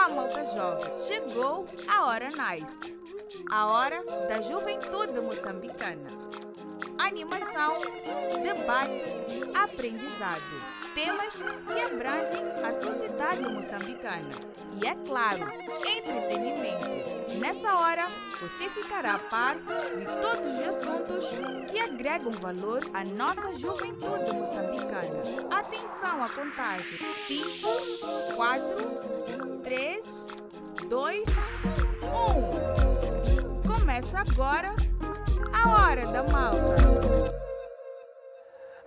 Olá, malta jovem! Chegou a hora nice, a hora da juventude moçambicana. Animação, debate, aprendizado. Temas que abrangem a sociedade moçambicana. E, é claro, entretenimento. Nessa hora, você ficará a par de todos os assuntos que agregam valor à nossa juventude moçambicana. Atenção à contagem. 5, 4, 3, 2, 1. Começa agora a Hora da Malta.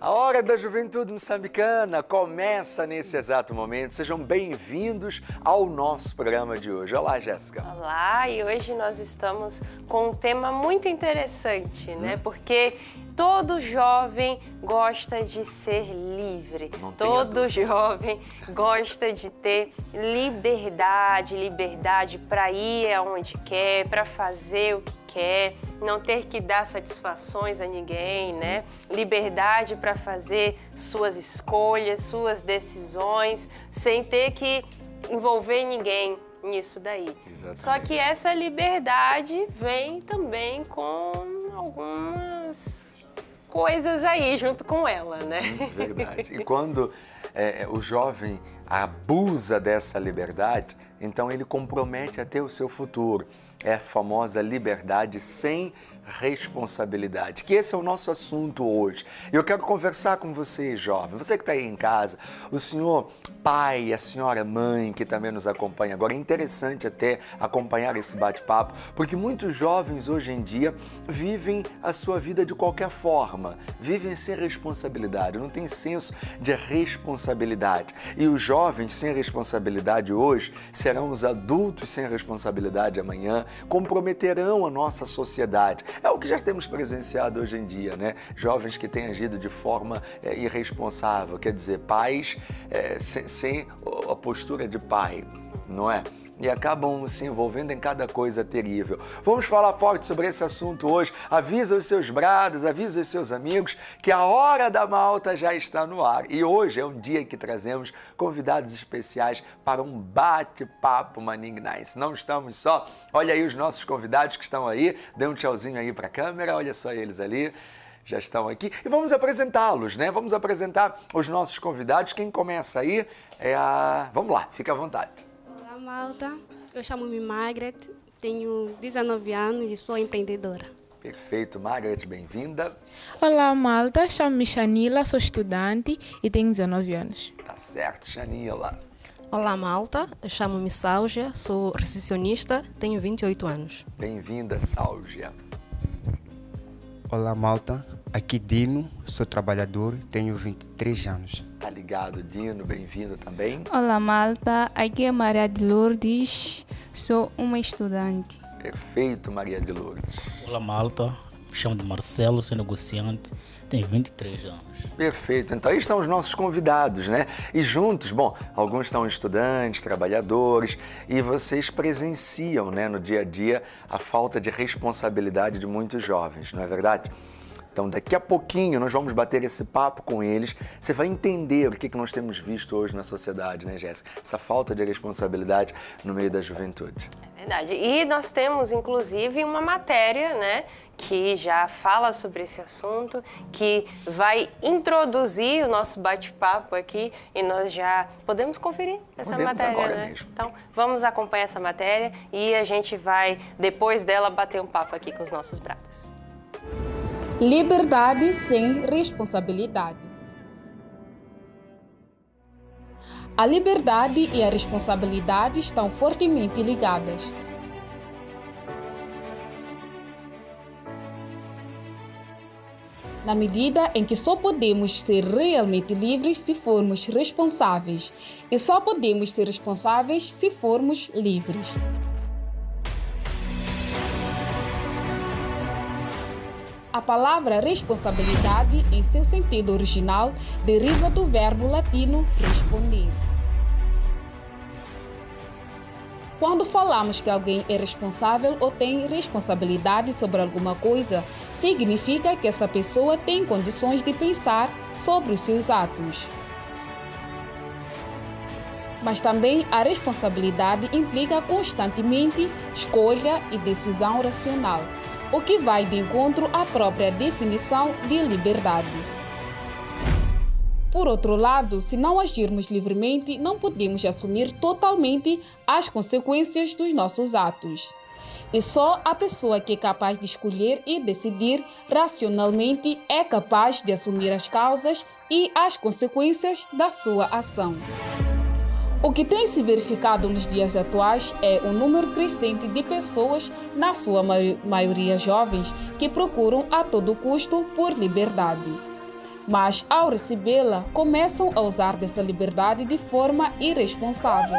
A Hora da Juventude Moçambicana começa nesse exato momento. Sejam bem-vindos ao nosso programa de hoje. Olá, Jéssica. Olá, e hoje nós estamos com um tema muito interessante, né? Porque todo jovem gosta de ser livre. Todo jovem gosta de ter liberdade para ir aonde quer, para fazer o que quer, não ter que dar satisfações a ninguém, né? Liberdade para fazer suas escolhas, suas decisões, sem ter que envolver ninguém nisso daí. Exatamente. Só que essa liberdade vem também com algumas coisas aí junto com ela, né? Verdade. E quando o jovem abusa dessa liberdade, então ele compromete até o seu futuro. É a famosa liberdade sem responsabilidade, que esse é o nosso assunto hoje. Eu quero conversar com você, jovem, você que está aí em casa, o senhor pai, a senhora mãe que também nos acompanha agora. É interessante até acompanhar esse bate-papo, porque muitos jovens hoje em dia vivem a sua vida de qualquer forma, vivem sem responsabilidade, não tem senso de responsabilidade. E os jovens sem responsabilidade hoje serão os adultos sem responsabilidade amanhã, comprometerão a nossa sociedade. É o que já temos presenciado hoje em dia, né? Jovens que têm agido de forma irresponsável, quer dizer, pais sem a postura de pai, não é? E acabam se envolvendo em cada coisa terrível. Vamos falar forte sobre esse assunto hoje. Avisa os seus bradas, avisa os seus amigos que a Hora da Malta já está no ar. E hoje é um dia em que trazemos convidados especiais para um bate-papo Maning Nice. Não estamos só. Olha aí os nossos convidados que estão aí. Dê um tchauzinho aí para a câmera. Olha só eles ali. Já estão aqui. E vamos apresentá-los, né? Vamos apresentar os nossos convidados. Quem começa aí é a... Vamos lá, fica à vontade. Olá, malta. Eu chamo-me Margaret, tenho 19 anos e sou empreendedora. Perfeito, Margaret, bem-vinda. Olá, malta. Chamo-me Shanila, sou estudante e tenho 19 anos. Tá certo, Shanila. Olá, malta. Eu chamo-me Sáugia, sou recepcionista, tenho 28 anos. Bem-vinda, Sáugia. Olá, malta. Aqui Dino, sou trabalhador, tenho 23 anos. Tá ligado, Dino, bem-vindo também. Olá, malta. Aqui é Maria de Lourdes, sou uma estudante. Perfeito, Maria de Lourdes. Olá, malta. Me chamo de Marcelo, sou negociante, tenho 23 anos. Perfeito. Então aí estão os nossos convidados, né? E juntos, bom, alguns são estudantes, trabalhadores, e vocês presenciam, né, no dia a dia a falta de responsabilidade de muitos jovens, não é verdade? Então, daqui a pouquinho, nós vamos bater esse papo com eles. Você vai entender o que nós temos visto hoje na sociedade, né, Jéssica? Essa falta de responsabilidade no meio da juventude. É verdade. E nós temos, inclusive, uma matéria, né, que já fala sobre esse assunto, que vai introduzir o nosso bate-papo aqui e nós já podemos conferir essa matéria, agora né? mesmo. Então, vamos acompanhar essa matéria e a gente vai, depois dela, bater um papo aqui com os nossos bratas. Liberdade sem responsabilidade. A liberdade e a responsabilidade estão fortemente ligadas. Na medida em que só podemos ser realmente livres se formos responsáveis, e só podemos ser responsáveis se formos livres. A palavra responsabilidade, em seu sentido original, deriva do verbo latino responder. Quando falamos que alguém é responsável ou tem responsabilidade sobre alguma coisa, significa que essa pessoa tem condições de pensar sobre os seus atos. Mas também a responsabilidade implica constantemente escolha e decisão racional, o que vai de encontro à própria definição de liberdade. Por outro lado, se não agirmos livremente, não podemos assumir totalmente as consequências dos nossos atos. E só a pessoa que é capaz de escolher e decidir racionalmente é capaz de assumir as causas e as consequências da sua ação. O que tem se verificado nos dias atuais é um número crescente de pessoas, na sua maioria jovens, que procuram a todo custo por liberdade. Mas, ao recebê-la, começam a usar dessa liberdade de forma irresponsável.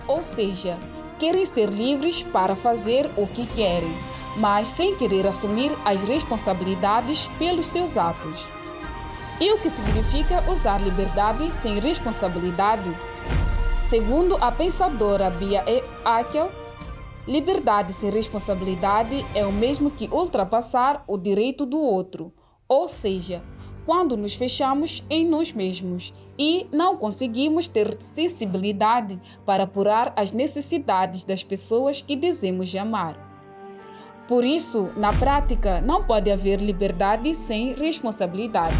Ou seja, querem ser livres para fazer o que querem, mas sem querer assumir as responsabilidades pelos seus atos. E o que significa usar liberdade sem responsabilidade? Segundo a pensadora Bia Akel, liberdade sem responsabilidade é o mesmo que ultrapassar o direito do outro, ou seja, quando nos fechamos em nós mesmos e não conseguimos ter sensibilidade para apurar as necessidades das pessoas que desejamos amar. Por isso, na prática, não pode haver liberdade sem responsabilidade,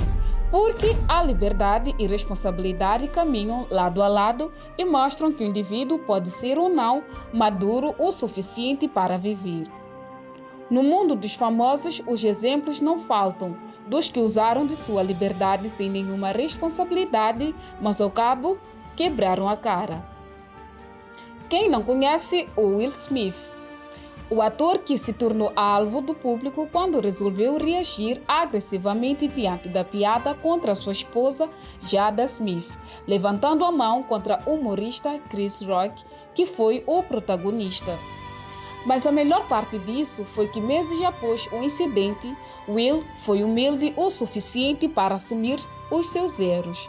porque a liberdade e responsabilidade caminham lado a lado e mostram que o indivíduo pode ser ou não maduro o suficiente para viver. No mundo dos famosos, os exemplos não faltam dos que usaram de sua liberdade sem nenhuma responsabilidade, mas ao cabo quebraram a cara. Quem não conhece o Will Smith? O ator que se tornou alvo do público quando resolveu reagir agressivamente diante da piada contra sua esposa, Jada Smith, levantando a mão contra o humorista Chris Rock, que foi o protagonista. Mas a melhor parte disso foi que meses após o incidente, Will foi humilde o suficiente para assumir os seus erros.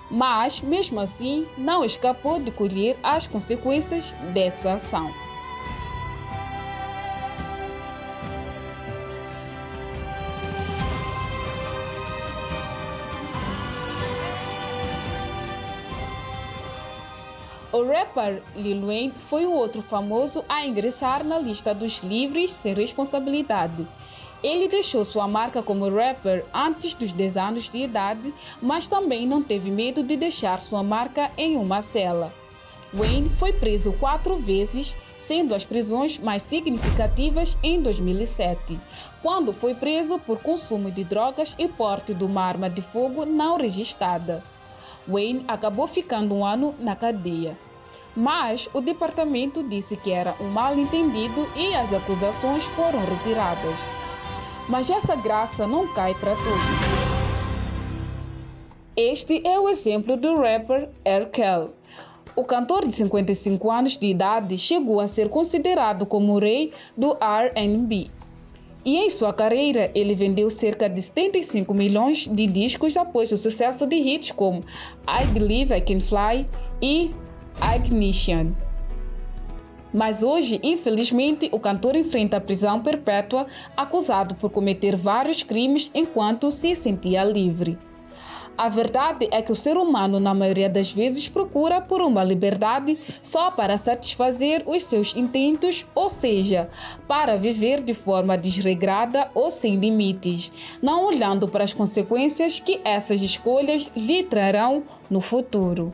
Mas, mesmo assim, não escapou de colher as consequências dessa ação. O rapper Lil Wayne foi o outro famoso a ingressar na lista dos livres sem responsabilidade. Ele deixou sua marca como rapper antes dos 10 anos de idade, mas também não teve medo de deixar sua marca em uma cela. Wayne foi preso 4 vezes, sendo as prisões mais significativas em 2007, quando foi preso por consumo de drogas e porte de uma arma de fogo não registrada. Wayne acabou ficando 1 ano na cadeia. Mas o departamento disse que era um mal-entendido e as acusações foram retiradas. Mas essa graça não cai para todos. Este é o exemplo do rapper R. Kelly. O cantor de 55 anos de idade chegou a ser considerado como o rei do R&B. E em sua carreira, ele vendeu cerca de 75 milhões de discos após o sucesso de hits como I Believe I Can Fly e Ignition. Mas hoje, infelizmente, o cantor enfrenta a prisão perpétua, acusado por cometer vários crimes enquanto se sentia livre. A verdade é que o ser humano, na maioria das vezes, procura por uma liberdade só para satisfazer os seus intentos, ou seja, para viver de forma desregrada ou sem limites, não olhando para as consequências que essas escolhas lhe trarão no futuro.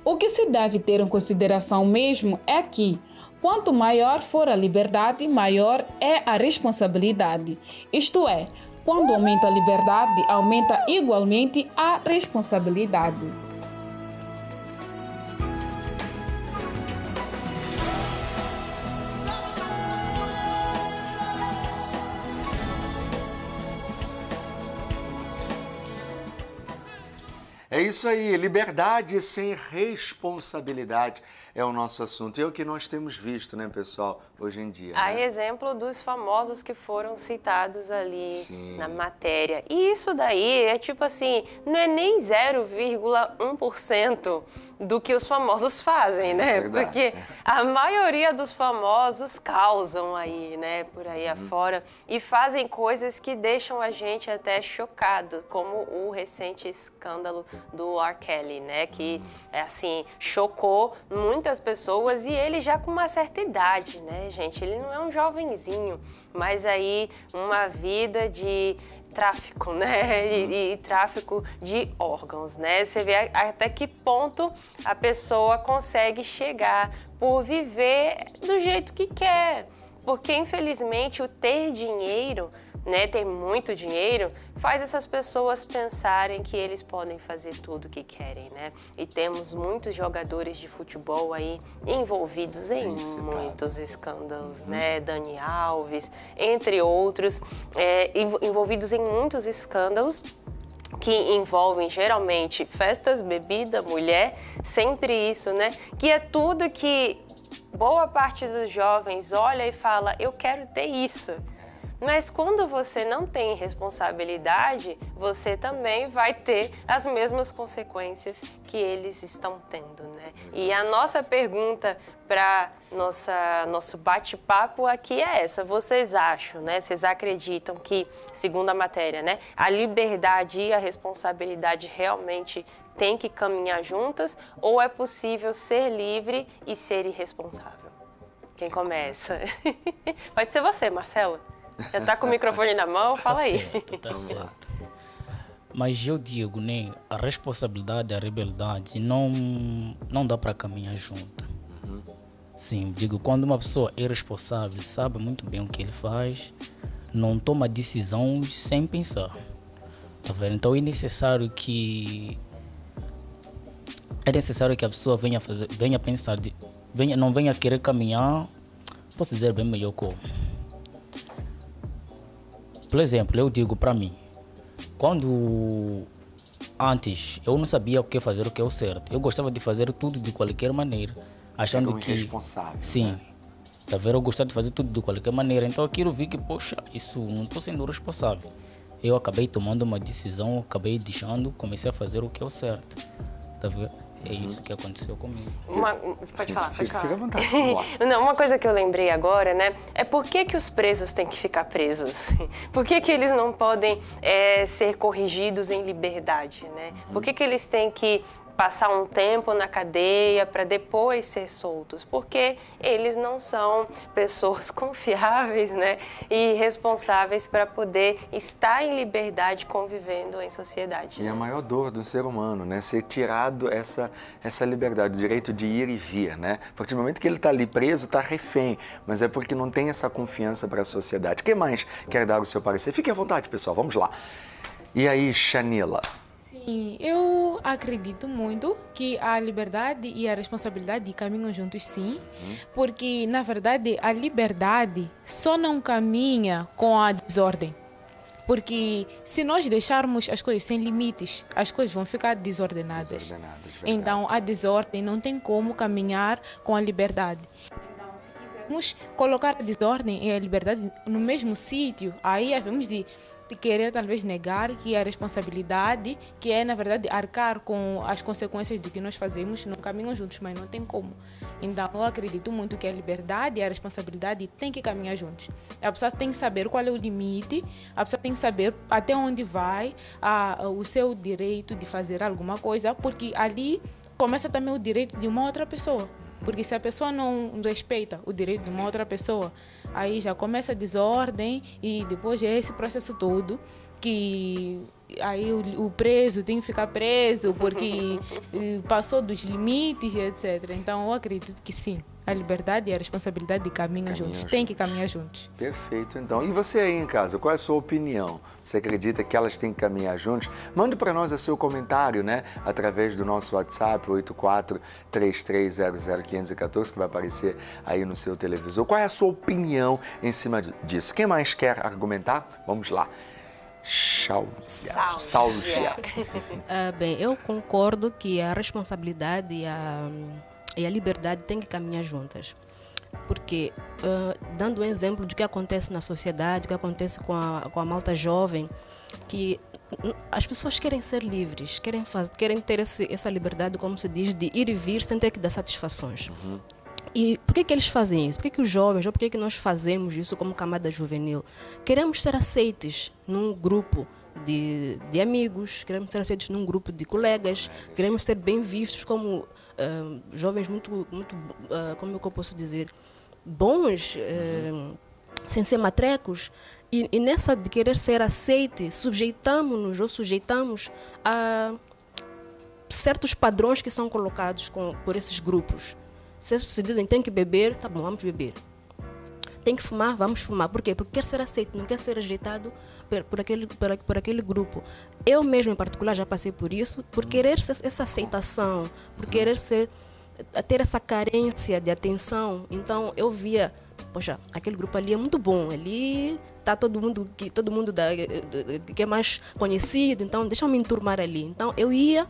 O que se deve ter em consideração mesmo é que, quanto maior for a liberdade, maior é a responsabilidade. Isto é, quando aumenta a liberdade, aumenta igualmente a responsabilidade. É isso aí, liberdade sem responsabilidade é o nosso assunto. E é o que nós temos visto, né, pessoal, hoje em dia. A né? exemplo dos famosos que foram citados ali Sim. na matéria. E isso daí é tipo assim, não é nem 0,1% do que os famosos fazem, né? Verdade. Porque a maioria dos famosos causam aí, né, por aí afora, e fazem coisas que deixam a gente até chocado, como o recente escândalo do R. Kelly, né? Que, assim, chocou muitas pessoas, e ele já com uma certa idade, né, gente? Ele não é um jovenzinho, mas aí uma vida de tráfico, né? E tráfico de órgãos, né? Você vê até que ponto a pessoa consegue chegar por viver do jeito que quer. Porque, infelizmente, o ter dinheiro, né, ter muito dinheiro, faz essas pessoas pensarem que eles podem fazer tudo o que querem, né? E temos muitos jogadores de futebol aí envolvidos em muitos escândalos, né? Dani Alves, entre outros, envolvidos em muitos escândalos que envolvem geralmente festas, bebida, mulher, sempre isso, né? Que é tudo que boa parte dos jovens olha e fala, eu quero ter isso. Mas quando você não tem responsabilidade, você também vai ter as mesmas consequências que eles estão tendo, né? E a nossa pergunta para nosso bate-papo aqui é essa. Vocês acham, né? Vocês acreditam que, segundo a matéria, né, a liberdade e a responsabilidade realmente têm que caminhar juntas, ou é possível ser livre e ser irresponsável? Quem começa? Pode ser você, Marcelo. Já está com o microfone na mão, fala aí. Tá certo. Mas eu digo, né, a responsabilidade e a rebeldia não dá para caminhar junto. Sim, digo, quando uma pessoa é responsável, sabe muito bem o que ele faz, não toma decisões sem pensar. Tá vendo? Então é necessário que a pessoa venha pensar, não venha querer caminhar, posso dizer bem melhor como. Por exemplo, eu digo para mim, quando antes eu não sabia o que fazer, o que é o certo. Eu gostava de fazer tudo de qualquer maneira, achando que irresponsável. Sim. Né? Tá vendo? Eu gostava de fazer tudo de qualquer maneira. Então aquilo vi que, poxa, isso não estou sendo responsável. Eu acabei tomando uma decisão, acabei deixando, comecei a fazer o que é o certo. Tá vendo? É isso que aconteceu comigo. Pode falar. Fica à vontade. Não, uma coisa que eu lembrei agora, né, é por que os presos têm que ficar presos? Por que eles não podem ser corrigidos em liberdade, né? Por que eles têm que passar um tempo na cadeia para depois ser soltos? Porque eles não são pessoas confiáveis, né, e responsáveis para poder estar em liberdade convivendo em sociedade. E a maior dor do ser humano, né, ser tirado essa liberdade, o direito de ir e vir, né? A partir do momento que ele está ali preso, está refém, mas é porque não tem essa confiança para a sociedade. Quem mais quer dar o seu parecer? Fique à vontade, pessoal, vamos lá. E aí, Shanila? Sim, eu acredito muito que a liberdade e a responsabilidade caminham juntos, sim, porque, na verdade, a liberdade só não caminha com a desordem. Porque se nós deixarmos as coisas sem limites, as coisas vão ficar desordenadas. Então, a desordem não tem como caminhar com a liberdade. Então, se quisermos colocar a desordem e a liberdade no mesmo sítio, aí havemos de querer talvez negar que a responsabilidade, que é na verdade arcar com as consequências do que nós fazemos, não caminham juntos, mas não tem como. Então eu acredito muito que a liberdade e a responsabilidade têm que caminhar juntos. A pessoa tem que saber qual é o limite, a pessoa tem que saber até onde vai o seu direito de fazer alguma coisa, porque ali começa também o direito de uma outra pessoa. Porque se a pessoa não respeita o direito de uma outra pessoa, aí já começa a desordem e depois é esse processo todo que aí o preso tem que ficar preso porque passou dos limites, etc. Então eu acredito que sim, a liberdade e a responsabilidade caminham juntos, tem que caminhar juntos. Perfeito, então. E você aí em casa, qual é a sua opinião? Você acredita que elas têm que caminhar juntos? Mande para nós o seu comentário, né? Através do nosso WhatsApp, 8433001514, que vai aparecer aí no seu televisor. Qual é a sua opinião em cima disso? Quem mais quer argumentar? Vamos lá. Sáusia. Bem, eu concordo que a responsabilidade e a liberdade têm que caminhar juntas. Porque, dando um exemplo do que acontece na sociedade, o que acontece com a malta jovem, que as pessoas querem ser livres, querem ter essa liberdade, como se diz, de ir e vir sem ter que dar satisfações. E por que eles fazem isso? Por que os jovens, ou por que nós fazemos isso como camada juvenil? Queremos ser aceitos num grupo de amigos, queremos ser aceitos num grupo de colegas, queremos ser bem vistos como jovens muito, como é que eu posso dizer, bons, sem ser matrecos. E nessa de querer ser aceite, sujeitamos a certos padrões que são colocados por esses grupos. Se dizem tem que beber, tá bom, vamos beber. Tem que fumar, vamos fumar. Por quê? Porque quer ser aceito, não quer ser rejeitado por aquele grupo. Eu mesmo, em particular, já passei por isso, por querer essa aceitação, por querer ter essa carência de atenção. Então, eu via, poxa, aquele grupo ali é muito bom, ali está todo mundo que é mais conhecido, então deixa eu me enturmar ali. Então, eu ia,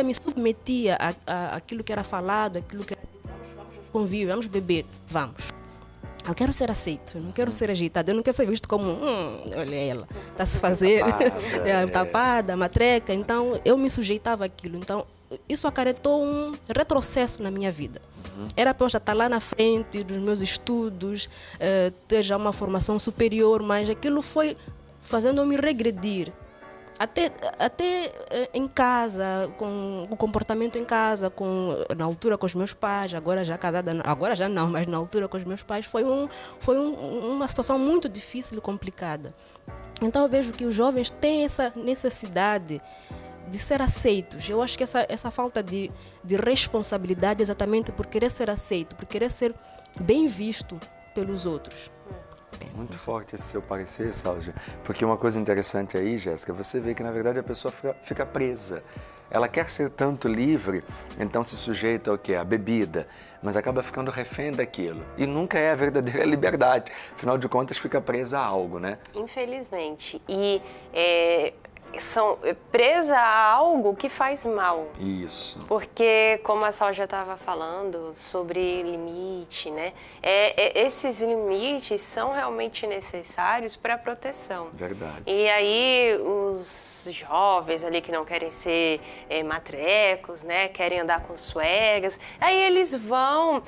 me submetia àquilo que era falado, aquilo que era dito, vamos aos convívios, vamos beber, vamos. Eu quero ser aceito, eu não quero ser rejeitado, eu não quero ser visto como, olha ela, está a se fazer, tapada, matreca. Então, eu me sujeitava àquilo. Então, isso acarretou um retrocesso na minha vida. Era para eu já estar lá na frente dos meus estudos, ter já uma formação superior, mas aquilo foi fazendo-me regredir. Até em casa, com o comportamento em casa, na altura com os meus pais, agora já casada, agora já não, mas na altura com os meus pais, foi uma situação muito difícil e complicada. Então eu vejo que os jovens têm essa necessidade de ser aceitos. Eu acho que essa falta de responsabilidade é exatamente por querer ser aceito, por querer ser bem visto pelos outros. Muito forte esse seu parecer, Sálvia, porque uma coisa interessante aí, Jéssica, você vê que na verdade a pessoa fica presa. Ela quer ser tanto livre, então se sujeita ao quê? A bebida, mas acaba ficando refém daquilo. E nunca é a verdadeira liberdade. Afinal de contas, fica presa a algo, né? Infelizmente. E são presa a algo que faz mal. Isso. Porque, como a Sal já estava falando sobre limite, né? Esses limites são realmente necessários para a proteção. Verdade. E aí, os jovens ali que não querem ser matrecos, né? Querem andar com suegas, aí eles vão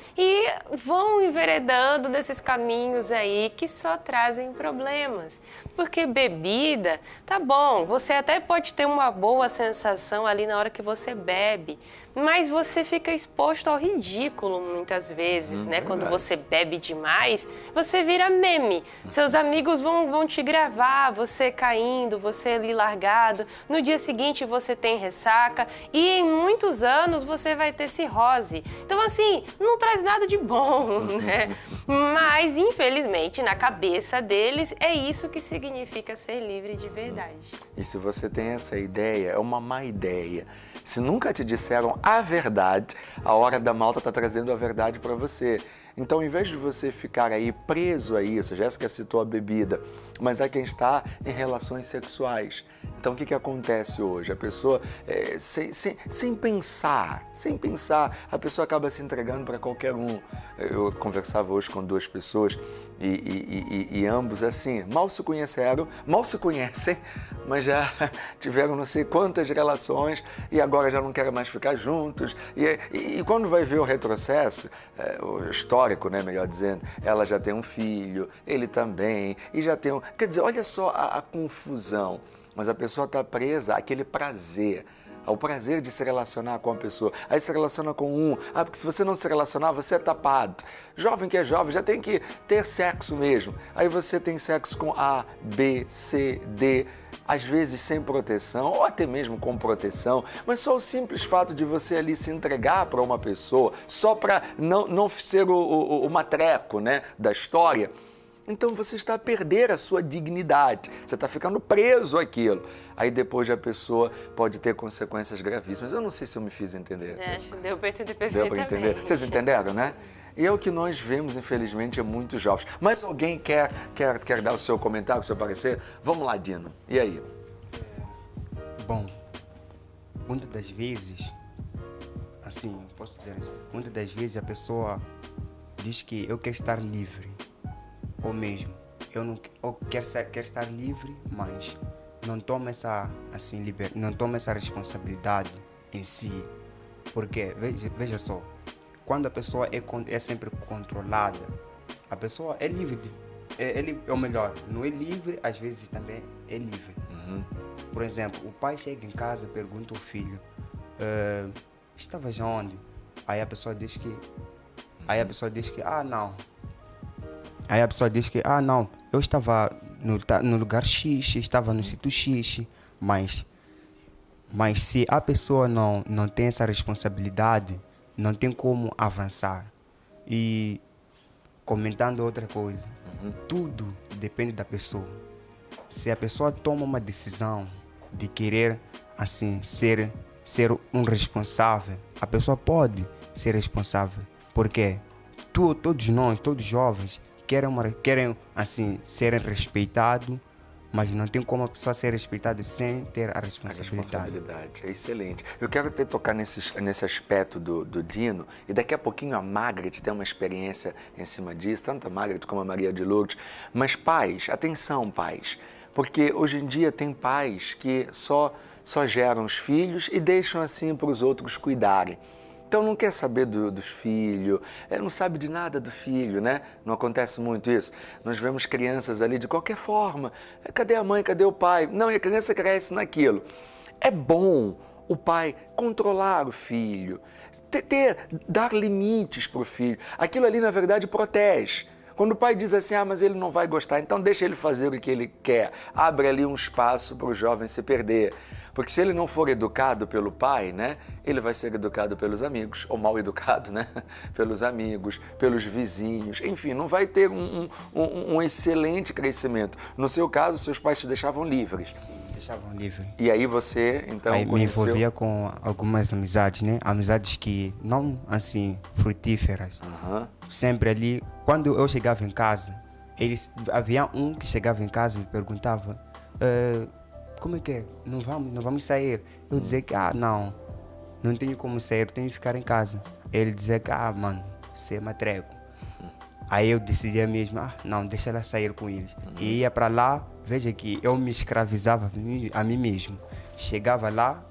enveredando nesses caminhos aí que só trazem problemas. Porque bebida, tá bom, você até pode ter uma boa sensação ali na hora que você bebe, mas você fica exposto ao ridículo muitas vezes, né? Quando você bebe demais, você vira meme. Seus amigos vão te gravar, você caindo, você ali largado. No dia seguinte você tem ressaca e em muitos anos você vai ter cirrose. Então assim, não traz nada de bom, né? Mas infelizmente na cabeça deles é isso que significa ser livre de verdade. E se você tem essa ideia, é uma má ideia. Se nunca te disseram a verdade, a hora da malta está trazendo a verdade para você. Então, em vez de você ficar aí preso a isso, a Jéssica citou a bebida, mas há quem está em relações sexuais. Então, o que acontece hoje? A pessoa, sem pensar, a pessoa acaba se entregando para qualquer um. Eu conversava hoje com duas pessoas e ambos, assim, mal se conhecem, mas já tiveram não sei quantas relações e agora já não querem mais ficar juntos. E quando vai ver o retrocesso, o histórico, né, melhor dizendo, ela já tem um filho, ele também, e já tem um... Quer dizer, olha só a confusão. Mas a pessoa está presa àquele prazer, ao prazer de se relacionar com a pessoa. Aí se relaciona com porque se você não se relacionar, você é tapado. Jovem que é jovem já tem que ter sexo mesmo. Aí você tem sexo com A, B, C, D, às vezes sem proteção, ou até mesmo com proteção, mas só o simples fato de você ali se entregar para uma pessoa, só para não ser o matreco, né, da história. Então você está a perder a sua dignidade, você está ficando preso àquilo. Aí depois a pessoa pode ter consequências gravíssimas. Eu não sei se eu me fiz entender. Acho que deu para entender perfeitamente. Deu para entender? Vocês entenderam, né? E é o que nós vemos, infelizmente, é muitos jovens. Mas alguém quer dar o seu comentário, o seu parecer? Vamos lá, Dino. E aí? Bom, muitas das vezes, assim, posso dizer isso, muitas das vezes a pessoa diz que eu quero estar livre. Ou mesmo, eu quero estar livre, mas não toma essa responsabilidade em si. Porque, veja só, quando a pessoa é sempre controlada, a pessoa é livre. Ou melhor, não é livre, às vezes também é livre. Por exemplo, o pai chega em casa e pergunta ao filho, estavas onde? Aí a pessoa diz que, não. Aí a pessoa diz que, não, eu estava no lugar X, estava no sítio X, mas se a pessoa não tem essa responsabilidade, não tem como avançar. E comentando outra coisa, tudo depende da pessoa. Se a pessoa toma uma decisão de querer assim ser um responsável, a pessoa pode ser responsável. Porque todos nós, todos jovens, querem assim ser respeitados, mas não tem como a pessoa ser respeitada sem ter a responsabilidade. É excelente. Eu quero tocar nesse aspecto do Dino, e daqui a pouquinho a Margaret tem uma experiência em cima disso, tanto a Margaret como a Maria de Lourdes. Mas pais, atenção pais, porque hoje em dia tem pais que só geram os filhos e deixam assim para os outros cuidarem. Então não quer saber dos filhos, não sabe de nada do filho, né? Não acontece muito isso. Nós vemos crianças ali de qualquer forma. Cadê a mãe, cadê o pai? Não, e a criança cresce naquilo. É bom o pai controlar o filho, dar limites para o filho. Aquilo ali, na verdade, protege. Quando o pai diz assim, mas ele não vai gostar, então deixa ele fazer o que ele quer. Abre ali um espaço para o jovem se perder. Porque se ele não for educado pelo pai, né, ele vai ser educado pelos amigos, ou mal educado, né, pelos amigos, pelos vizinhos, enfim, não vai ter um excelente crescimento. No seu caso, seus pais te deixavam livres. Sim, deixavam livre. E aí você, então, aí me envolvia com algumas amizades, né, amizades que não, assim, frutíferas. Sempre ali, quando eu chegava em casa, havia um que chegava em casa e perguntava, como é que é? Não vamos sair? Eu dizia que, não tenho como sair, tenho que ficar em casa. Ele dizia que, mano, você é matrego. Aí eu decidia mesmo, não, deixa ela sair com eles. E ia para lá, veja que eu me escravizava a mim mesmo. Chegava lá,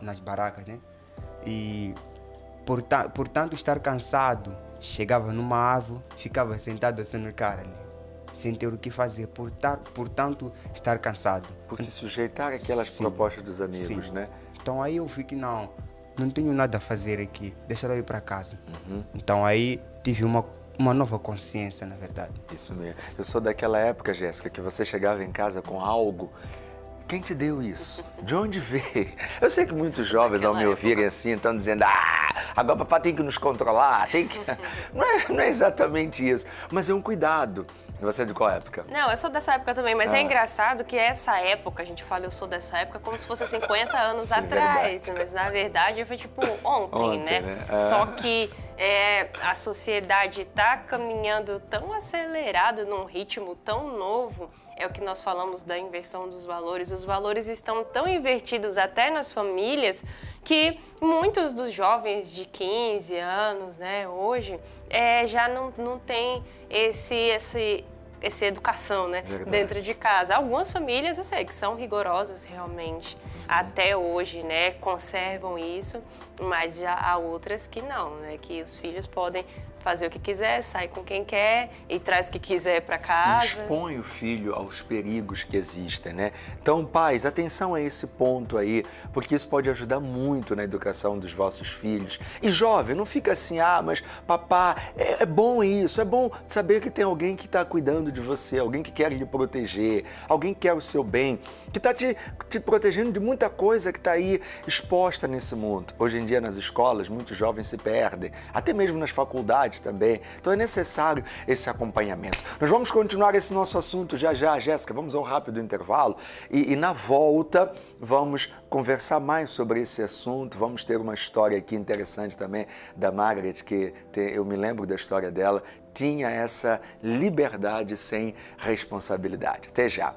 nas barracas, né? E por tanto estar cansado, chegava numa árvore, ficava sentado assim no cara ali, sem ter o que fazer, por tanto estar cansado. Por se sujeitar àquelas propostas dos amigos, né? Então aí eu vi que não tenho nada a fazer aqui, deixa eu ir para casa. Então aí tive uma nova consciência, na verdade. Isso mesmo. Eu sou daquela época, Jéssica, que você chegava em casa com algo. Quem te deu isso? De onde veio? Eu sei que muitos jovens, ao me ouvirem assim, estão dizendo, agora o papai tem que nos controlar, tem que... Não é exatamente isso, mas é um cuidado. E você é de qual época? Não, eu sou dessa época também, mas é engraçado que essa época, a gente fala eu sou dessa época como se fosse 50 anos atrás, verdade. Mas na verdade foi tipo ontem, né? Só que a sociedade está caminhando tão acelerado, num ritmo tão novo, é o que nós falamos da inversão dos valores. Os valores estão tão invertidos até nas famílias que muitos dos jovens de 15 anos, né, hoje, já não tem essa educação, né, dentro de casa. Algumas famílias, eu sei, que são rigorosas realmente, até hoje, né, conservam isso, mas já há outras que não, né, que os filhos podem fazer o que quiser, sair com quem quer e traz o que quiser para casa. Expõe o filho aos perigos que existem, né? Então, pais, atenção a esse ponto aí, porque isso pode ajudar muito na educação dos vossos filhos. E jovem, não fica assim, mas papá, é bom isso, é bom saber que tem alguém que está cuidando de você, alguém que quer lhe proteger, alguém que quer o seu bem, que está te protegendo de muita coisa que está aí exposta nesse mundo. Hoje em dia, nas escolas, muitos jovens se perdem, até mesmo nas faculdades também. Então é necessário esse acompanhamento. Nós vamos continuar esse nosso assunto já, Jéssica. Vamos a um rápido intervalo e na volta vamos conversar mais sobre esse assunto. Vamos ter uma história aqui interessante também da Margaret, que eu me lembro da história dela, tinha essa liberdade sem responsabilidade. Até já.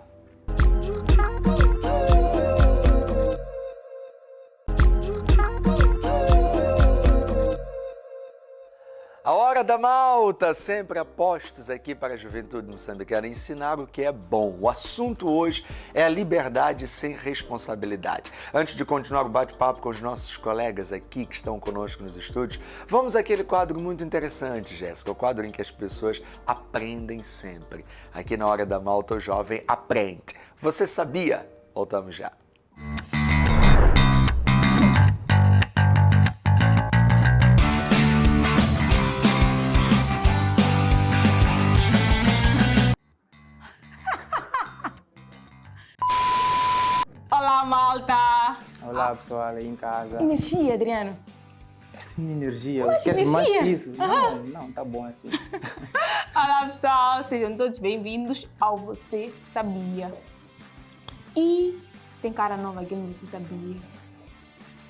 A Hora da Malta, sempre apostos aqui para a juventude moçambicana, ensinar o que é bom. O assunto hoje é a liberdade sem responsabilidade. Antes de continuar o bate-papo com os nossos colegas aqui que estão conosco nos estúdios, vamos àquele quadro muito interessante, Jéssica, o quadro em que as pessoas aprendem sempre. Aqui na Hora da Malta, o jovem aprende. Você sabia? Voltamos já. Olá, malta! Olá, pessoal aí em casa. Energia, Adriano. Essa é minha energia. Mas Queres mais que energia? isso? Não, tá bom assim. Olá, pessoal! Sejam todos bem-vindos ao Você Sabia. E tem cara nova aqui no Você Sabia.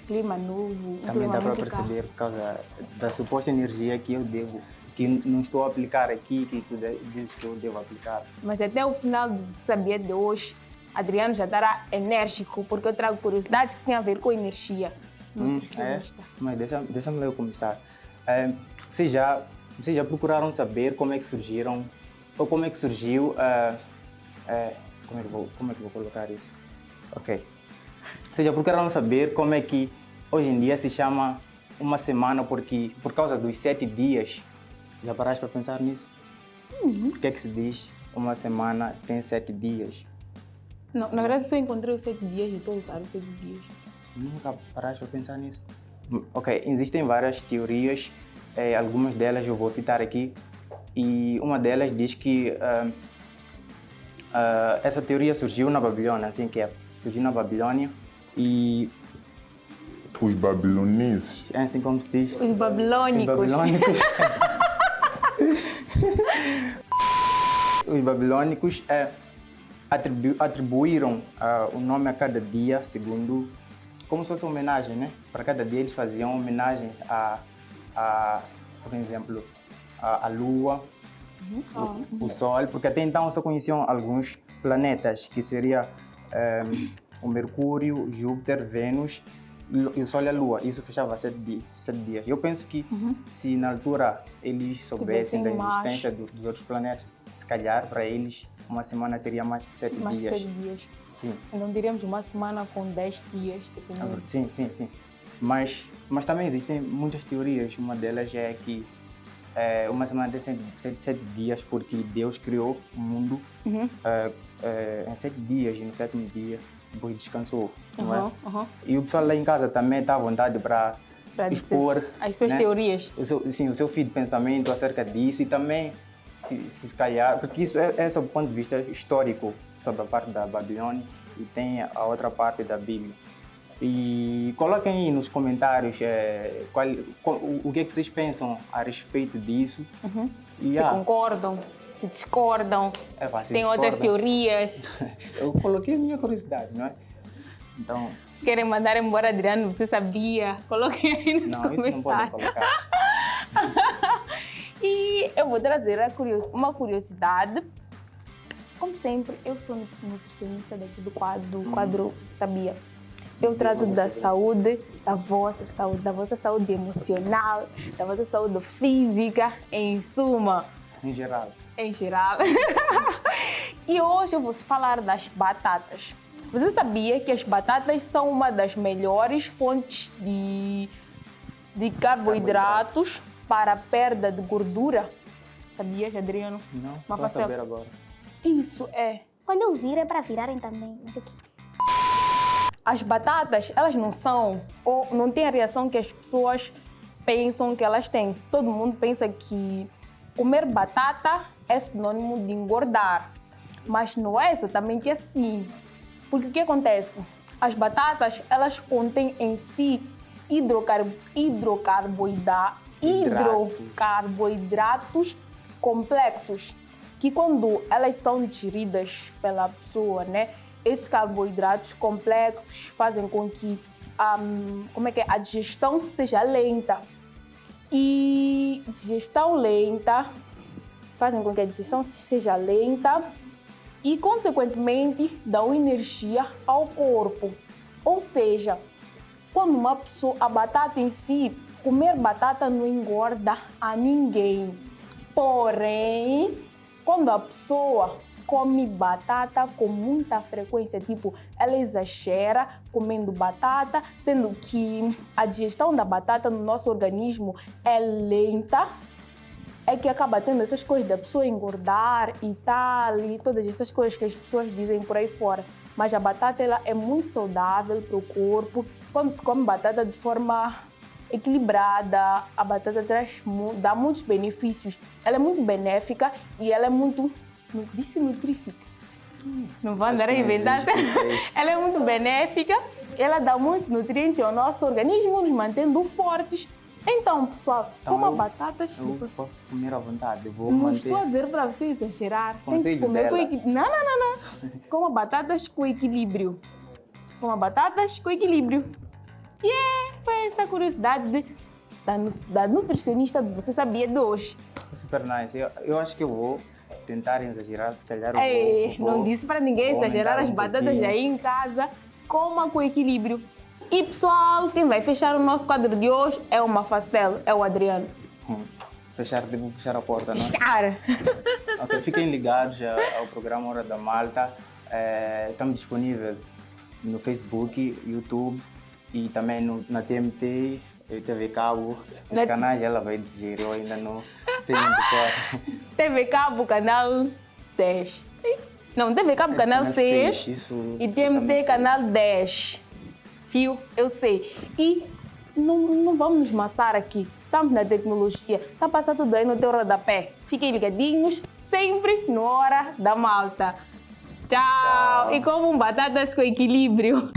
Clima novo. Também clima dá para muito perceber por causa da suposta energia que eu devo, que não estou a aplicar aqui, que tu dizes que eu devo aplicar. Mas até o final do Você Sabia de hoje, Adriano já estará enérgico, porque eu trago curiosidades que têm a ver com energia. Nutricionista. Mas deixa-me eu começar. Vocês já procuraram saber como é que surgiram, ou como é que surgiu, como é que vou colocar isso? Ok. Vocês já procuraram saber como é que hoje em dia se chama uma semana por causa dos 7 dias? Já paraste para pensar nisso? Por que é que se diz uma semana tem 7 dias? Não, na verdade, só encontrei os 7 dias e estou a usar os 7 dias. Nunca paraste para pensar nisso? Ok, existem várias teorias, algumas delas eu vou citar aqui, e uma delas diz que essa teoria surgiu na Babilônia, assim que é, surgiu na Babilônia e... Os babilonienses. É assim como se diz? Os babilônicos. Os babilônicos atribuíram o nome a cada dia segundo, como se fosse uma homenagem, né? Para cada dia eles faziam homenagem por exemplo, a Lua, o Sol, porque até então só conheciam alguns planetas, que seria o Mercúrio, Júpiter, Vênus e o Sol e a Lua. Isso fechava 7 dias. Eu penso que se na altura eles soubessem da existência dos outros planetas, se calhar para eles uma semana teria mais que 7 dias. Mais que 7 dias. Sim. Então diríamos uma semana com 10 dias. Tipo, sim. Mas também existem muitas teorias. Uma delas é que uma semana tem 7 dias porque Deus criou o mundo em 7 dias e no 7º dia depois descansou. Não é? E o pessoal lá em casa também está à vontade para expor as suas teorias. O seu fio de pensamento acerca disso e também se calhar, porque isso é sob o ponto de vista histórico, sobre a parte da Babilônia e tem a outra parte da Bíblia. E coloquem aí nos comentários o que é que vocês pensam a respeito disso. E, se concordam, se discordam, se tem outras teorias. Eu coloquei a minha curiosidade, não é? Então... Se querem mandar embora Adriano, você sabia? Coloquem aí nos comentários. Isso não pode colocar. E eu vou trazer uma curiosidade. Como sempre, eu sou nutricionista daqui do quadro Sabia. Eu trato da saúde, da vossa saúde emocional, da vossa saúde física, em suma. Em geral. E hoje eu vou falar das batatas. Você sabia que as batatas são uma das melhores fontes de carboidratos para a perda de gordura? Sabias, Adriano? Não, estou a saber agora. Isso é. Quando eu viro é para virarem também, não sei o quê. As batatas, elas não são, ou não têm a reação que as pessoas pensam que elas têm. Todo mundo pensa que comer batata é sinônimo de engordar. Mas não é exatamente assim. Porque o que acontece? As batatas, elas contêm em si hidrocarboidratos complexos, que quando elas são digeridas pela pessoa, né, esses carboidratos complexos fazem com que a digestão seja lenta. E digestão lenta fazem com que a digestão seja lenta e, consequentemente, dão energia ao corpo. Ou seja, quando uma pessoa, a batata em si, comer batata não engorda a ninguém. Porém, quando a pessoa come batata com muita frequência, tipo, ela exagera comendo batata, sendo que a digestão da batata no nosso organismo é lenta, é que acaba tendo essas coisas da pessoa engordar e tal, e todas essas coisas que as pessoas dizem por aí fora. mas a batata ela é muito saudável para o corpo. Quando se come batata de forma equilibrada, a batata dá muitos benefícios. Ela é muito benéfica e ela é muito, disse nutrífica. Não vou andar a inventar. Ela é muito benéfica, ela dá muitos nutrientes ao nosso organismo, nos mantendo fortes. Então, pessoal, coma batatas. Eu posso comer à vontade. Eu vou não manter. estou a dizer para você exagerar. Conselho dela. Não. Coma batatas com equilíbrio. Coma batatas com equilíbrio. Foi essa curiosidade da nutricionista de Você Sabia de hoje. Super nice. Eu acho que eu vou tentar exagerar, se calhar não disse para ninguém exagerar as batatas aí em casa. Coma com equilíbrio. E pessoal, quem vai fechar o nosso quadro de hoje é o Mafastel, é o Adriano. Devo fechar a porta, não? Fechar! Ok, fiquem ligados ao programa Hora da Malta. Estamos disponíveis no Facebook, YouTube e também na TMT e TV Cabo. Os canais ela vai dizer, eu ainda não tenho de cor. TV Cabo, canal 10. Não, TV Cabo, canal 6 e TMT, canal 10. Fio, eu sei. E não vamos nos maçar aqui. Estamos na tecnologia. Está passando tudo aí no teu rodapé. Fiquem ligadinhos, sempre no Hora da Malta. Tchau! E comam batatas com equilíbrio.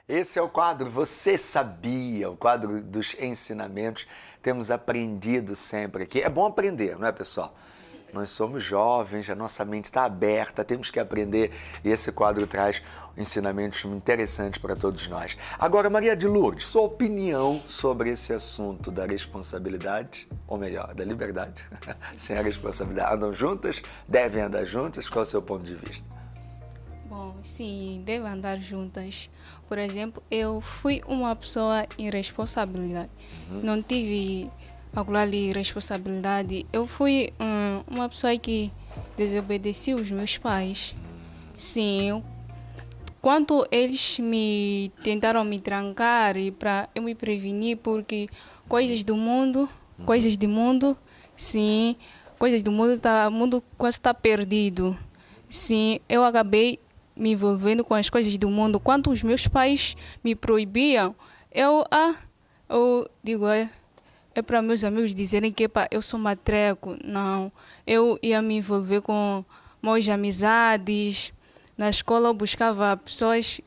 Esse é o quadro Você Sabia, o quadro dos ensinamentos. Temos aprendido sempre aqui. É bom aprender, não é, pessoal? Nós somos jovens, a nossa mente está aberta, temos que aprender e esse quadro traz ensinamentos interessantes para todos nós. Agora, Maria de Lourdes, sua opinião sobre esse assunto da responsabilidade, ou melhor, da liberdade, sem a responsabilidade. Andam juntas? Devem andar juntas? Qual é o seu ponto de vista? Bom, sim, devem andar juntas. Por exemplo, eu fui uma pessoa irresponsável. Não tive aquela responsabilidade. Eu fui uma pessoa que desobedeci os meus pais. Sim, quando eles tentaram me trancar e para eu me prevenir, porque coisas do mundo, sim, coisas do mundo, o mundo quase está perdido. Sim, eu acabei me envolvendo com as coisas do mundo. Quando os meus pais me proibiam, eu digo, é para meus amigos dizerem que eu sou matreco. Não, eu ia me envolver com boas amizades. Na escola eu buscava pessoas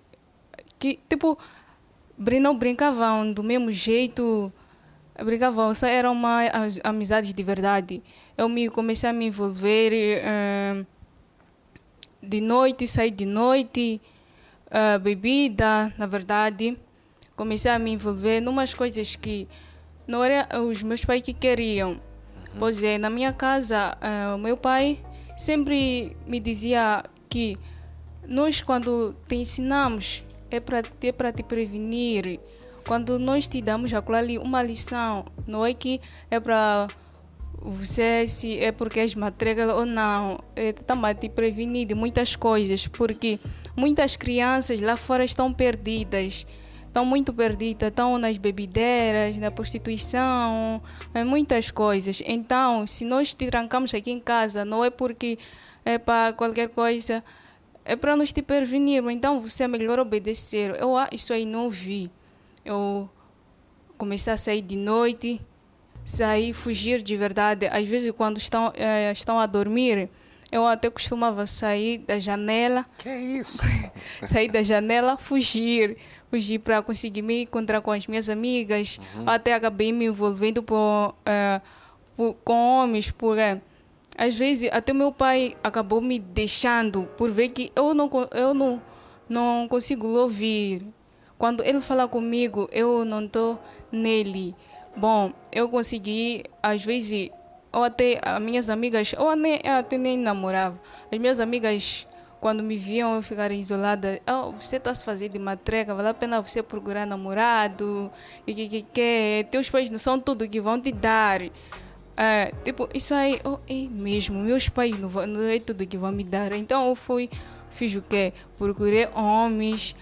que, tipo, não brincavam do mesmo jeito, brincavam, só eram amizades de verdade. Eu comecei a me envolver de noite, sair de noite, bebida, na verdade. Comecei a me envolver em umas coisas que não eram os meus pais que queriam. Pois é, na minha casa, o meu pai sempre me dizia que nós, quando te ensinamos, é para te prevenir. Quando nós te damos uma lição, não é que é para você, se é porque és matreca ou não, estamos a te prevenir de muitas coisas, porque muitas crianças lá fora estão perdidas, estão muito perdidas, estão nas bebideiras, na prostituição, muitas coisas. Então, se nós te trancamos aqui em casa, não é porque é para qualquer coisa, é para nos te prevenir. Então, você é melhor obedecer. Eu isso aí não vi. Eu comecei a sair de noite, fugir de verdade. Às vezes, quando estão a dormir, eu até costumava sair da janela. Que isso? Sair da janela, fugir para conseguir me encontrar com as minhas amigas. Até acabei me envolvendo com homens, às vezes até meu pai acabou me deixando por ver que eu não consigo ouvir. Quando ele fala comigo, eu não estou nele. Bom, eu consegui, às vezes, ou até as minhas amigas, eu até nem namorava. As minhas amigas, quando me viam eu ficar isolada, você está se fazendo de matreca, vale a pena você procurar namorado, teus pais não são tudo que vão te dar. Tipo, isso aí é mesmo, meus pais não é tudo que vão me dar. Então eu fui fiz o quê? Procurei homens,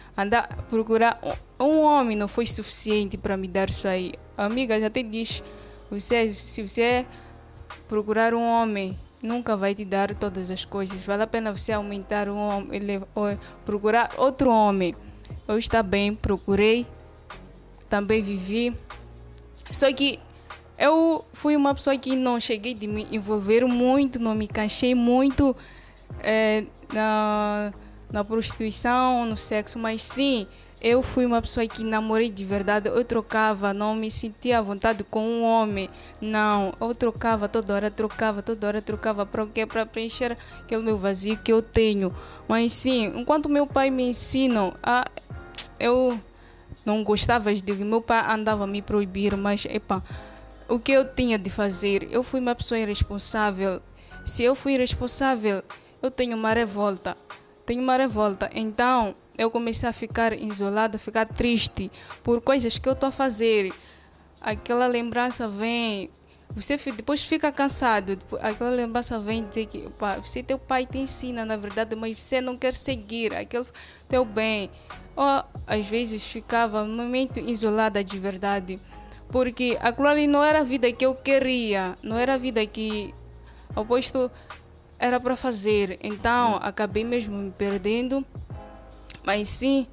procurar um homem não foi suficiente para me dar isso aí. A amiga já te diz, se você procurar um homem, nunca vai te dar todas as coisas. Vale a pena você aumentar um homem, procurar outro homem. Eu está bem, procurei, também vivi. Só que eu fui uma pessoa que não cheguei de me envolver muito, não me encaixei muito na prostituição, no sexo, mas sim, eu fui uma pessoa que namorei de verdade. Eu trocava, não me sentia à vontade com um homem, não. Eu trocava toda hora, para o quê? Para preencher aquele meu vazio que eu tenho. Mas sim, enquanto meu pai me ensinou, eu não gostava de que meu pai andava a me proibir, mas o que eu tinha de fazer? Eu fui uma pessoa irresponsável. Se eu fui irresponsável, eu tenho uma revolta. Então, eu comecei a ficar isolada, a ficar triste por coisas que eu estou a fazer. Aquela lembrança vem, você depois fica cansado. Aquela lembrança vem dizer que teu pai te ensina, na verdade, mas você não quer seguir aquele teu bem. Ou às vezes ficava um momento isolada de verdade, porque aquilo ali não era a vida que eu queria, não era a vida que o posto era para fazer. Então, acabei mesmo me perdendo. Mas sim,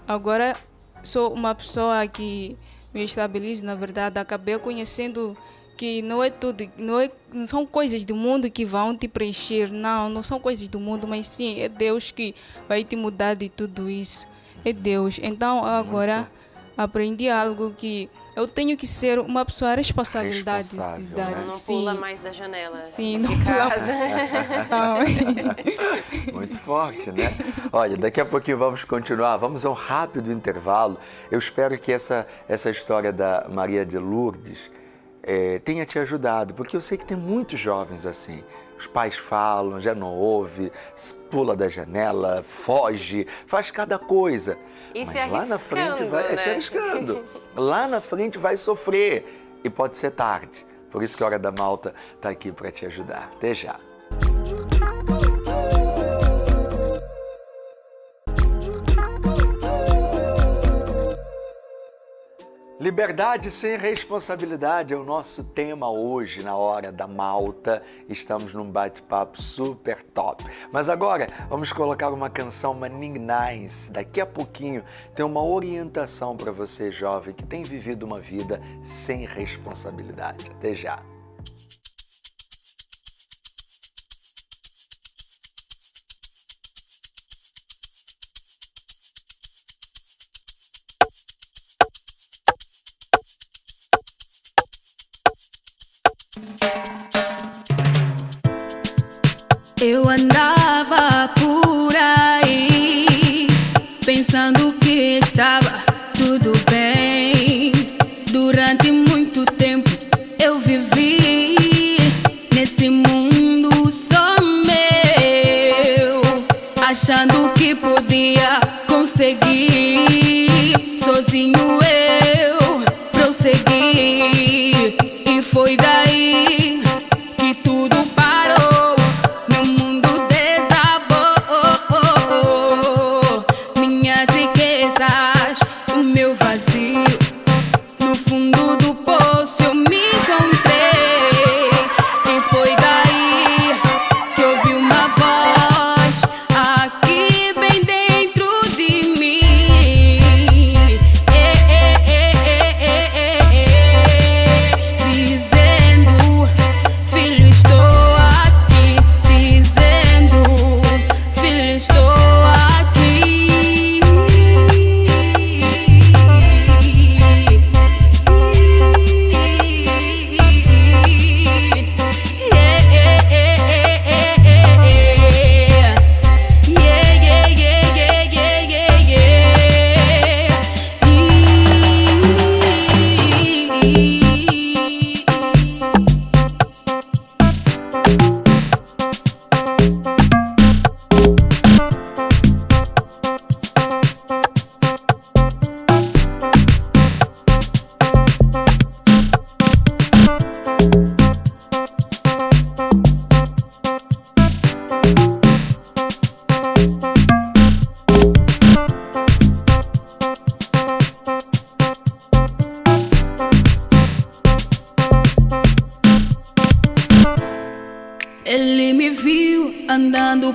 agora sou uma pessoa que me estabilizo, na verdade. Acabei conhecendo que não é tudo, não são coisas do mundo que vão te preencher. Não são coisas do mundo, mas sim, é Deus que vai te mudar de tudo isso. É Deus. Então, agora aprendi algo que eu tenho que ser uma pessoa responsável, né? Não pula mais da janela. Sim, não de casa. Muito forte, né? Olha, daqui a pouquinho vamos continuar. Vamos a um rápido intervalo. Eu espero que essa história da Maria de Lourdes tenha te ajudado, porque eu sei que tem muitos jovens assim. Os pais falam, já não ouve, pula da janela, foge, faz cada coisa. Mas lá na frente vai se arriscando. Lá na frente vai sofrer e pode ser tarde. Por isso que a Hora da Malta está aqui para te ajudar. Até já. Liberdade sem responsabilidade é o nosso tema hoje na Hora da Malta. Estamos num bate-papo super top. Mas agora vamos colocar uma canção Maning Nice. Daqui a pouquinho tem uma orientação para você, jovem, que tem vivido uma vida sem responsabilidade. Até já. Eu andava por aí, pensando que estava tudo bem. Durante muito tempo eu vivi nesse mundo só meu, achando que podia conseguir. Sozinho eu prossegui, e foi daí que tudo parou. Meu mundo desabou, minhas riquezas, o meu vazio. No fundo do poço eu me encontrei, e foi daí que ouvi uma voz aqui bem dentro de mim.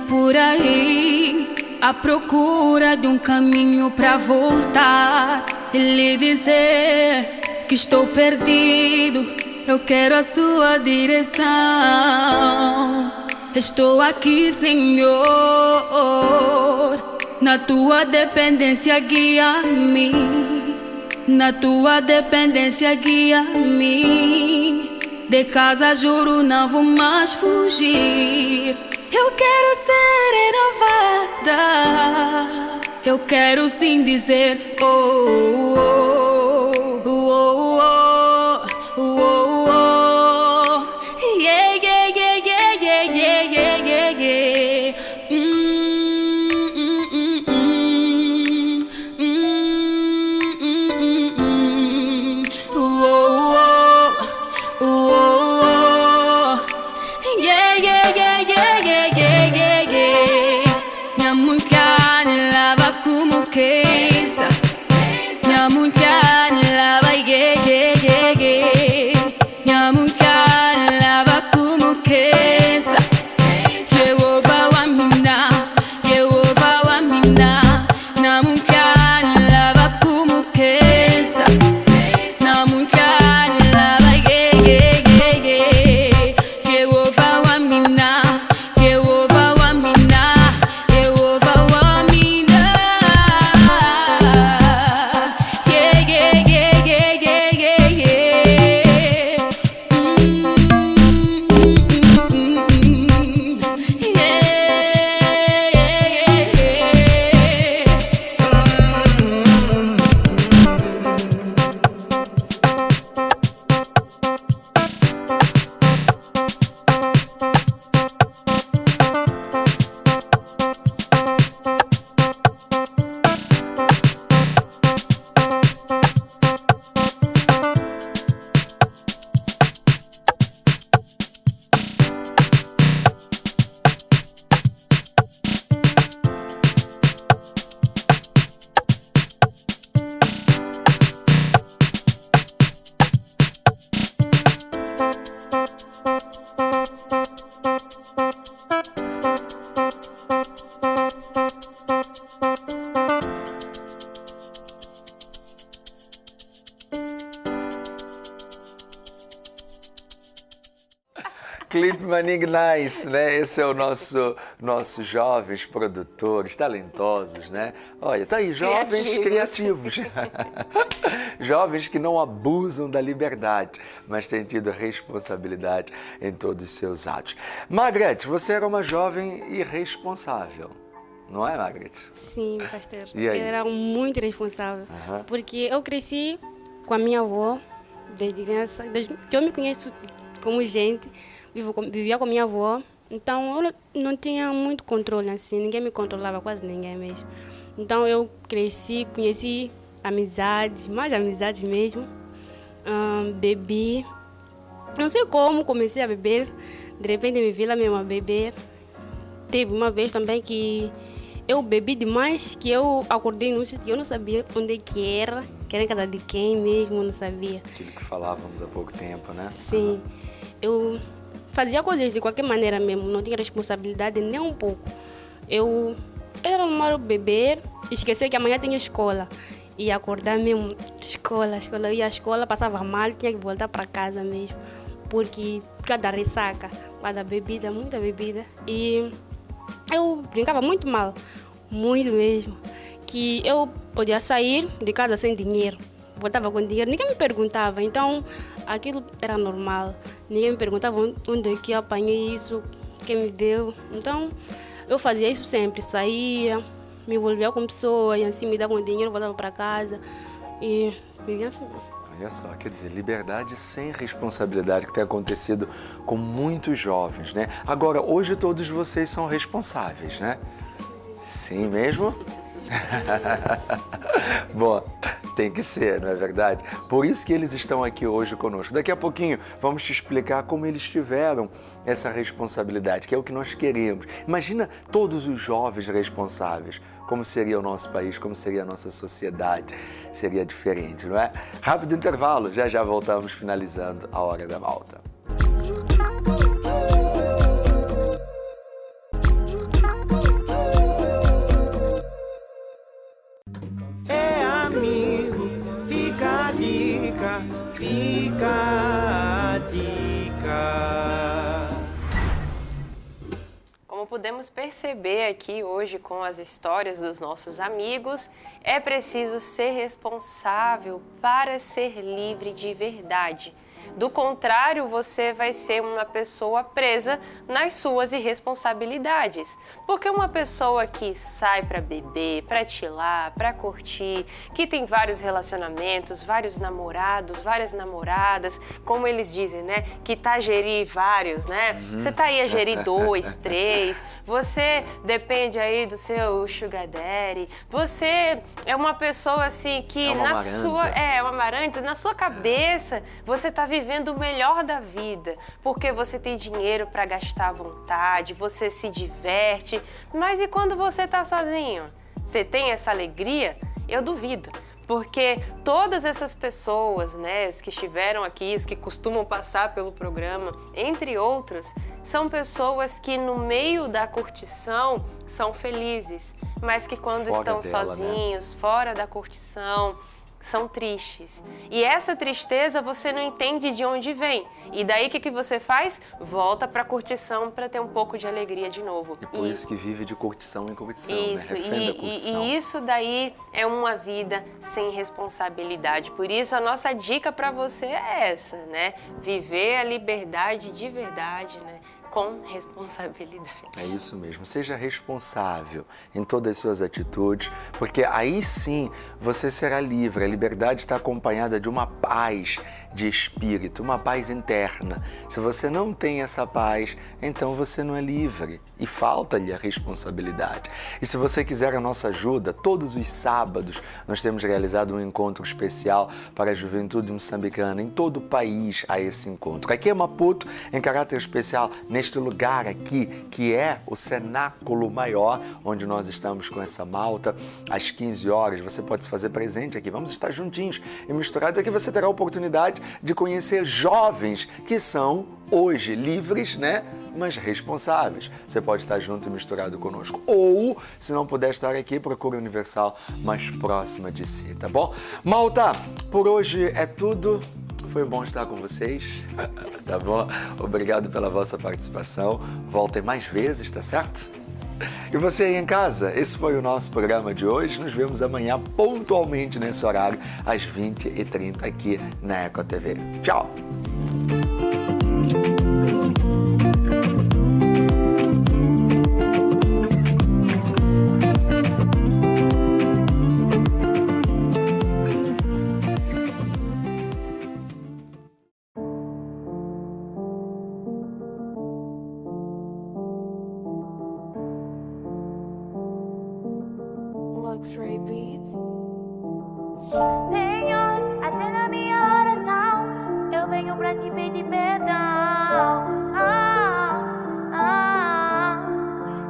por aí à procura de um caminho pra voltar e lhe dizer que estou perdido. Eu quero a sua direção. Estou aqui, Senhor, na tua dependência guia-me, na tua dependência guia-me. De casa juro não vou mais fugir. Eu quero ser renovada. Eu quero sim dizer oh, oh, oh, oh, oh, oh, oh, oh. Yeah, yeah, yeah, yeah, yeah, yeah, yeah, yeah, yeah. Oh, oh, oh, oh. Yeah, yeah, yeah, yeah, yeah, yeah, yeah, yeah. Minha mulher lava como queça. Minha mulher lava, yeah, yeah, yeah, yeah. Minha mulher lava como queça. Jeová wa mina, Jeová wa mina. Na mulher lava como queça. Na mulher lava, yeah, yeah, yeah, yeah. Jeová wa mina, Jeová wa mina, Jeová wa mina. Yeah, yeah, yeah, yeah, yeah, yeah, yeah. Clipe Manignais, né? Esse é o nossos jovens produtores, talentosos, né? Olha, tá aí, jovens criativos. Jovens que não abusam da liberdade, mas têm tido responsabilidade em todos os seus atos. Margarete, você era uma jovem irresponsável, não é, Margarete? Sim, pastor. E aí? Eu era muito responsável, porque eu cresci com a minha avó desde criança, desde que eu me conheço como gente, vivia com a minha avó, então eu não tinha muito controle assim, ninguém me controlava, quase ninguém mesmo. Então eu cresci, conheci amizades, mais amizades mesmo, bebi, não sei como comecei a beber, de repente me vi lá mesmo a beber. Teve uma vez também que eu bebi demais, que eu acordei num sítio que eu não sabia onde é que era em casa de quem mesmo, não sabia. Aquilo que falávamos há pouco tempo, né? Sim, eu fazia coisas de qualquer maneira mesmo, não tinha responsabilidade nem um pouco. Era normal beber, esquecer que amanhã tinha escola. E acordar mesmo, escola, eu ia à escola, passava mal, tinha que voltar para casa mesmo. Porque cada ressaca, cada bebida, muita bebida. E eu brincava muito mal, muito mesmo. Que eu podia sair de casa sem dinheiro, voltava com dinheiro, ninguém me perguntava. Então aquilo era normal, ninguém me perguntava onde é que eu apanhei isso, quem me deu. Então eu fazia isso sempre, saía, me envolvia com pessoas, e assim me davam dinheiro, voltava para casa e vivia assim. Olha só, quer dizer, liberdade sem responsabilidade que tem acontecido com muitos jovens, né? Agora, hoje todos vocês são responsáveis, né? Sim mesmo? Bom, tem que ser, não é verdade? Por isso que eles estão aqui hoje conosco. Daqui a pouquinho vamos te explicar como eles tiveram essa responsabilidade, que é o que nós queremos. Imagina todos os jovens responsáveis. Como seria o nosso país, como seria a nossa sociedade, seria diferente, não é? Rápido intervalo, já já voltamos finalizando a Hora da Malta. fica a dica. Como podemos perceber aqui hoje com as histórias dos nossos amigos, é preciso ser responsável para ser livre de verdade. Do contrário, você vai ser uma pessoa presa nas suas irresponsabilidades. Porque uma pessoa que sai para beber, para chilar, para curtir, que tem vários relacionamentos, vários namorados, várias namoradas, como eles dizem, né? Que tá a gerir vários, né? Você tá aí a gerir 2, 3, você depende aí do seu sugar daddy, você é uma pessoa assim que uma maranta, na sua cabeça você tá vivendo o melhor da vida, porque você tem dinheiro para gastar à vontade, você se diverte, mas e quando você está sozinho? Você tem essa alegria? Eu duvido, porque todas essas pessoas, né, os que estiveram aqui, os que costumam passar pelo programa, entre outros, são pessoas que no meio da curtição são felizes, mas que quando estão sozinhos, fora da curtição, são tristes. E essa tristeza você não entende de onde vem. E daí o que você faz? Volta para a curtição para ter um pouco de alegria de novo. E por isso que vive de curtição em curtição, isso, né? Refém da curtição. E isso daí é uma vida sem responsabilidade. Por isso a nossa dica para você é essa, né? Viver a liberdade de verdade, né? Com responsabilidade. É isso mesmo. Seja responsável em todas as suas atitudes, porque aí sim você será livre. A liberdade está acompanhada de uma paz de espírito, uma paz interna. Se você não tem essa paz, então você não é livre e falta-lhe a responsabilidade. E se você quiser a nossa ajuda, todos os sábados nós temos realizado um encontro especial para a juventude moçambicana. Em todo o país há esse encontro. Aqui em Maputo, em caráter especial, neste lugar aqui, que é o Cenáculo Maior, onde nós estamos com essa malta, às 15 horas, você pode se fazer presente aqui. Vamos estar juntinhos e misturados. Aqui você terá a oportunidade de conhecer jovens que são hoje livres, né? Mas responsáveis. Você pode estar junto e misturado conosco. Ou, se não puder estar aqui, procure a Universal mais próxima de si, tá bom? Malta, por hoje é tudo. Foi bom estar com vocês, tá bom? Obrigado pela vossa participação. Voltem mais vezes, tá certo? E você aí em casa, esse foi o nosso programa de hoje. Nos vemos amanhã pontualmente nesse horário, às 20h30 aqui na Eco TV. Tchau! Senhor, até na minha oração eu venho pra te pedir perdão.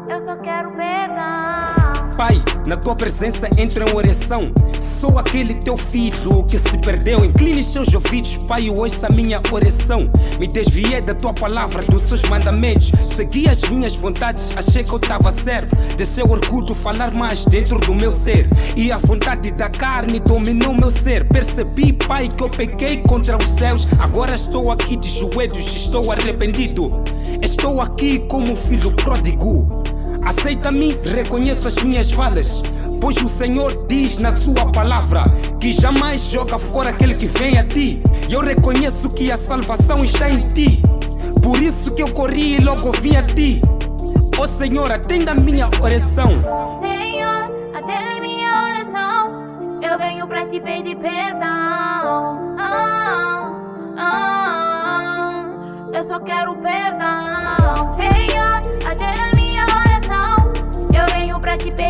Eu só quero perdão. Pai, na tua presença entra em oração. Sou aquele teu filho que se perdeu. Incline seus ouvidos, Pai, ouça a minha oração. Me desviei da tua palavra, dos seus mandamentos. Segui as minhas vontades, achei que eu estava certo. Desceu o orgulho falar mais dentro do meu ser. E a vontade da carne dominou meu ser. Percebi, Pai, que eu pequei contra os céus. Agora estou aqui de joelhos, estou arrependido. Estou aqui como filho pródigo. Aceita-me, reconheço as minhas falhas, pois o Senhor diz na sua palavra que jamais joga fora aquele que vem a ti. E eu reconheço que a salvação está em ti. Por isso que eu corri e logo vim a ti. Ó Senhor, atenda a minha oração. Senhor, atenda a minha oração. Eu venho pra te pedir perdão. Eu só quero perdão. Senhor, atenda a minha oração. Eu venho pra te pedir